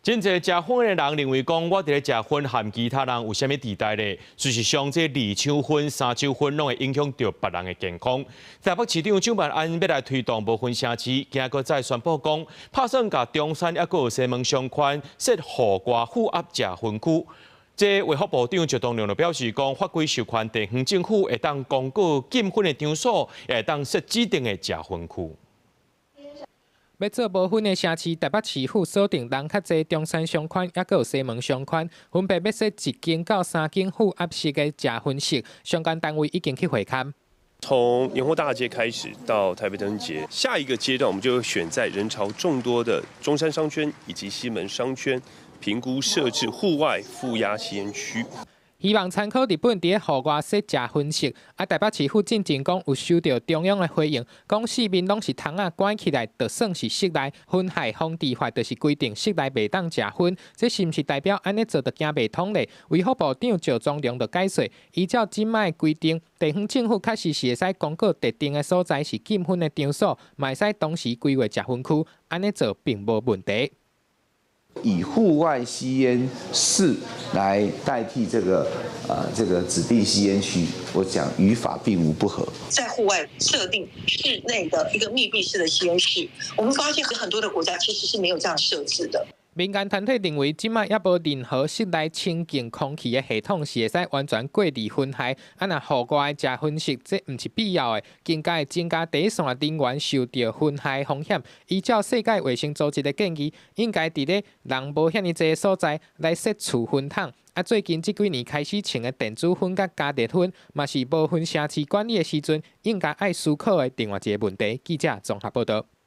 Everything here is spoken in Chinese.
真濟食薰的人認為講，我佇咧食薰和其他人有啥物地帶咧？事實上，這二手薰、三手薰攏會影響到別人的健康。台北市長蔣萬安要來推動無薰城市，今個再宣布講，打算甲中山抑閣有西門商圈設戶外負壓食薰區。這衛福部長徐東亮就表示講，法規授權地方政府會當公告禁薰的場所，也會當設指定的食薰區。要做無薰的城市，台北市府鎖定人較濟中山商圈，抑閣有西門商圈，分別要設1間到3間負壓式的食薰室，相關單位已經去會勘。從延後大街開始到台北燈節，下一個階段我們就會選在人潮眾多的中山商圈以及西門商圈，評估設置戶外負壓吸煙區。希望參考日本佇戶外設食薰室，台北市府進前講有收到中央的回應，講四面攏是窗仔關起來，就算是室內。薰害防治法就是規定室內袂當食薰，這是毋是代表安尼做就行袂通咧？衛福部長趙忠良就解說，依照今賣規定，地方政府確實是會使公告特定的所在是禁薰的場所，嘛會使當時規劃食薰區，安尼做並無問題。以戶外吸煙室來代替這個指定吸煙區，我講與法並無不合。在戶外設定室內的一個密閉式的吸煙室，我們發現很多的國家其實是沒有這樣設置的。民間團體認為，即賣也無任何室內清淨空氣的系統是會使完全過濾薰害。若戶外食薰室，這毋是必要的，更加會增加第一線人員受到薰害風險。依照世界衛生組織的建議，應該佇咧人無遐尼濟的所在來設儲薰桶。最近這幾年開始穿的電子薰甲加熱薰，嘛是無薰城市管理的時陣，應該愛思考的另外一個問題。記者綜合報道。